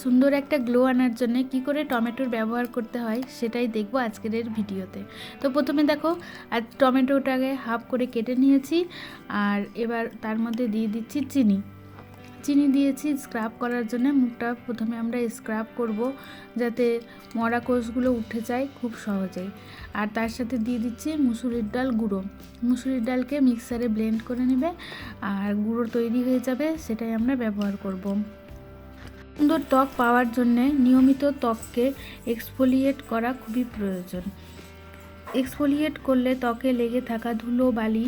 সুন্দর একটা গ্লো আনার জন্য কি করে টমেটোর ব্যবহার করতে হয় সেটাই দেখবো আজকের এর ভিডিওতে। তো প্রথমে দেখো, আর টমেটোটাকে হাফ করে কেটে নিয়েছি, আর এবার তার মধ্যে দিয়ে দিচ্ছি চিনি দিয়েছি স্ক্রাব করার জন্য। মুখটা প্রথমে আমরা স্ক্রাব করব যাতে মরা কোষগুলো উঠে যায় খুব সহজেই। আর তার সাথে দিয়ে দিচ্ছি মুসুরির ডাল গুঁড়ো। মুসুরির ডালকে মিক্সারে ব্লেন্ড করে নেবে, আর গুঁড়ো তৈরি হয়ে যাবে, সেটাই আমরা ব্যবহার করব। সুন্দর ত্বক পাওয়ার জন্য নিয়মিত ত্বককে এক্সফোলিয়েট করা খুবই প্রয়োজন। এক্সফোলিয়েট করলে ত্বকে লেগে থাকা ধুলো বালি,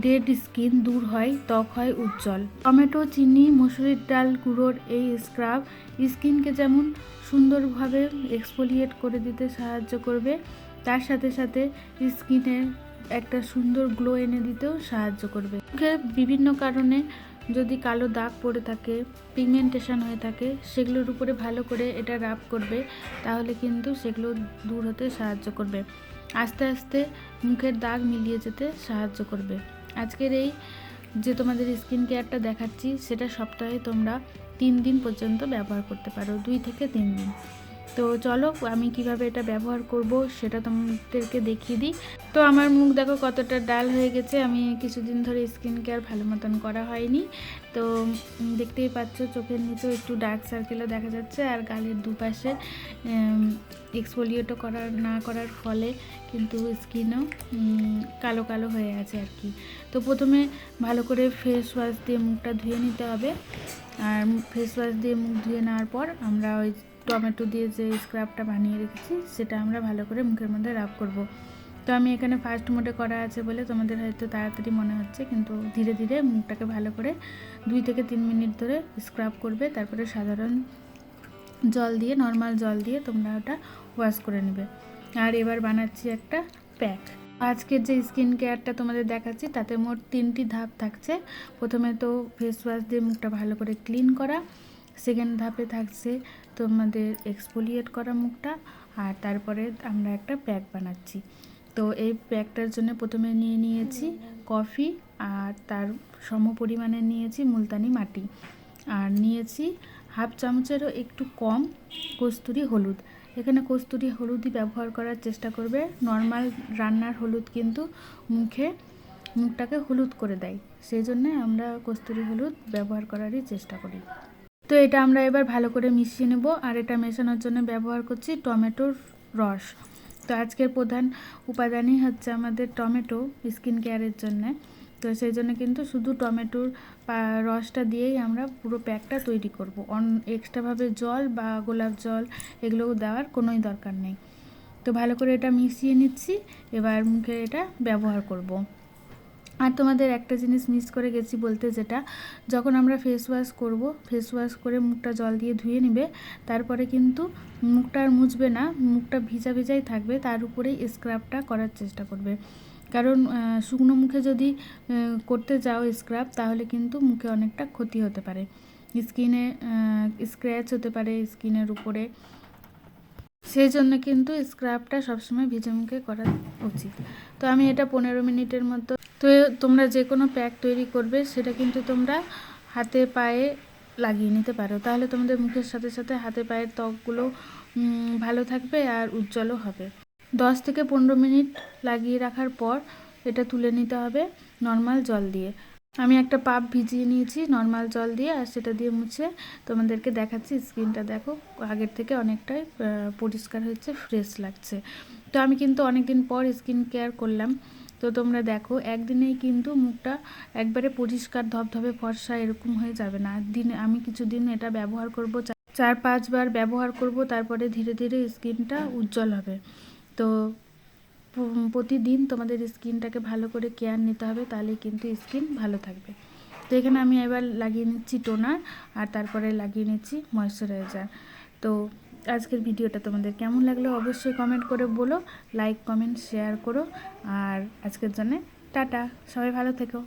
ডেড স্কিন দূর হয়, ত্বক হয় উজ্জ্বল। টমেটো, চিনি, মসুরির ডাল গুঁড়োর এই স্ক্রাব স্কিনকে যেমন সুন্দরভাবে এক্সফোলিয়েট করে দিতে সাহায্য করবে, তার সাথে সাথে স্কিনের একটা সুন্দর গ্লো এনে দিতেও সাহায্য করবে। মুখে বিভিন্ন কারণে যদি কালো দাগ পড়ে থাকে, পিগমেন্টেশন হয়ে থাকে, সেগুলোর উপরে ভালো করে এটা রাব করবে, তাহলে কিন্তু সেগুলো দূর হতে সাহায্য করবে। আস্তে আস্তে মুখের দাগ মিলিয়ে যেতে সাহায্য করবে। আজকের এই যে তোমাদের স্কিন কেয়ারটা দেখাচ্ছি, সেটা সপ্তাহে তোমরা 3 দিন পর্যন্ত ব্যবহার করতে পারো, 2 থেকে 3 দিন। তো চলো আমি কিভাবে এটা ব্যবহার করব সেটা তোমাদেরকে দেখিয়ে দিই। তো আমার মুখ দেখো কতটা ডাল হয়ে গেছে। আমি কিছুদিন ধরে স্কিন কেয়ার ভালো মতন করা হয়নি, তো দেখতেই পাচ্ছ চোখের নিচেও একটু ডার্ক সার্কেলও দেখা যাচ্ছে, আর গালের দুপাশে এক্সফোলিয়েটও না করার ফলে কিন্তু স্কিনও কালো কালো হয়ে আছে আর কি। তো প্রথমে ভালো করে ফেস ওয়াশ দিয়ে মুখটা ধুয়ে নিতে হবে, আর ফেস ওয়াশ দিয়ে মুখ ধুয়ে নেওয়ার পর আমরা ওই টমেটো দিয়ে যে স্ক্রাবটা বানিয়ে রেখেছি সেটা আমরা ভালো করে মুখের মধ্যে রাব করব। তো আমি এখানে ফার্স্ট মোডে করা আছে বলে তোমাদের হয়তো তাড়াতাড়ি মনে হচ্ছে, কিন্তু ধীরে ধীরে মুখটাকে ভালো করে 2 থেকে 3 মিনিট ধরে স্ক্রাব করবে, তারপরে সাধারণ জল দিয়ে, নর্মাল জল দিয়ে তোমরা ওটা ওয়াশ করে নেবে। আর এবার বানাচ্ছি একটা প্যাক। আজকের যে স্কিন কেয়ারটা তোমাদের দেখাচ্ছি তাতে মোট 3টি ধাপ থাকছে। প্রথমে তো ফেস ওয়াশ দিয়ে মুখটা ভালো করে ক্লিন করা, সেকেন্ড ধাপে থাকছে তোমাদের এক্সফোলিয়েট করা মুখটা, আর তারপরে আমরা একটা প্যাক বানাচ্ছি। তো এই প্যাকটার জন্য প্রথমে নিয়েছি কফি, আর তার সম পরিমাণে নিয়েছি মুলতানি মাটি, আর নিয়েছি হাফ চামচেরও একটু কম কস্তুরি হলুদ। এখানে কস্তুরি হলুদই ব্যবহার করার চেষ্টা করবে, নর্মাল রান্নার হলুদ কিন্তু মুখটাকে হলুদ করে দেয়, সেই জন্য আমরা কস্তুরি হলুদ ব্যবহার করারই চেষ্টা করি। তো এটা আমরা এবার ভালো করে মিশিয়ে নেব, আর এটা মেশানোর জন্য ব্যবহার করছি টমেটোর রস। তো আজকের প্রধান উপাদানই হচ্ছে আমাদের টমেটো স্কিন কেয়ারের জন্য। তো সেই জন্য কিন্তু শুধু টমেটোর রসটা দিয়েই আমরা পুরো প্যাকটা তৈরি করব। এক্সট্রাভাবে জল বা গোলাপ জল এগুলো দেওয়ার কোনোই দরকার নেই। তো ভালো করে এটা মিশিয়ে নিচ্ছি, এবার মুখে এটা ব্যবহার করব। আর তোমাদের একটা জিনিস মিস করে গেছি বলতে, যেটা যখন আমরা ফেস ওয়াশ করব, ফেস ওয়াশ করে মুখটা জল দিয়ে ধুয়ে নেবে, তারপরে কিন্তু মুখটা আর মুছবে না, মুখটা ভিজা ভিজাই থাকবে, তার উপরেই স্ক্রাবটা করার চেষ্টা করবে। কারণ শুকনো মুখে যদি করতে যাও স্ক্রাব, তাহলে কিন্তু মুখে অনেকটা ক্ষতি হতে পারে, স্কিনে স্ক্র্যাচ হতে পারে স্কিনের উপরে, সেই জন্য কিন্তু স্ক্রাবটা সবসময় ভিজে মুখে করা উচিত। তো আমি এটা 15 মিনিটের মতো। তো তোমরা যে কোনো প্যাক তৈরি করবে সেটা কিন্তু তোমরা হাতে পায়ে লাগিয়ে নিতে পারো, তাহলে তোমাদের মুখের সাথে সাথে হাতে পায়ের ত্বকগুলো ভালো থাকবে আর উজ্জ্বলও হবে। 10 থেকে 15 মিনিট লাগিয়ে রাখার পর এটা তুলে নিতে হবে নর্মাল জল দিয়ে। আমি একটা পাপ ভিজিয়ে নিয়েছি নর্মাল জল দিয়ে, আর সেটা দিয়ে মুছে তোমাদেরকে দেখাচ্ছি। স্কিনটা দেখো আগের থেকে অনেকটাই পরিষ্কার হচ্ছে, ফ্রেশ লাগছে। তো আমি কিন্তু অনেক দিন পর স্কিন কেয়ার করলাম, তো তোমরা দেখো একদিনেই কিন্তু মুখটা একবারে পরিষ্কার ধবধবে ফর্সা এরকম হয়ে যাবে না। দিনে আমি কিছুদিন এটা ব্যবহার করব, 4-5 বার ব্যবহার করব, তারপরে ধীরে ধীরে স্কিনটা উজ্জ্বল হবে। তো প্রতিদিন তোমাদের স্কিনটাকে ভালো করে কেয়ার নিতে হবে, তাহলে কিন্তু স্কিন ভালো থাকবে। তো এখানে আমি এবার লাগিয়ে নিচ্ছি টোনার, আর তারপরে লাগিয়ে নিচ্ছি ময়শ্চারাইজার। তো আজকের ভিডিওটা তোমাদের কেমন লাগলো অবশ্যই কমেন্ট করে বলো, লাইক কমেন্ট শেয়ার করো, আর আজকের জন্য টাটা, সবাই ভালো থেকো।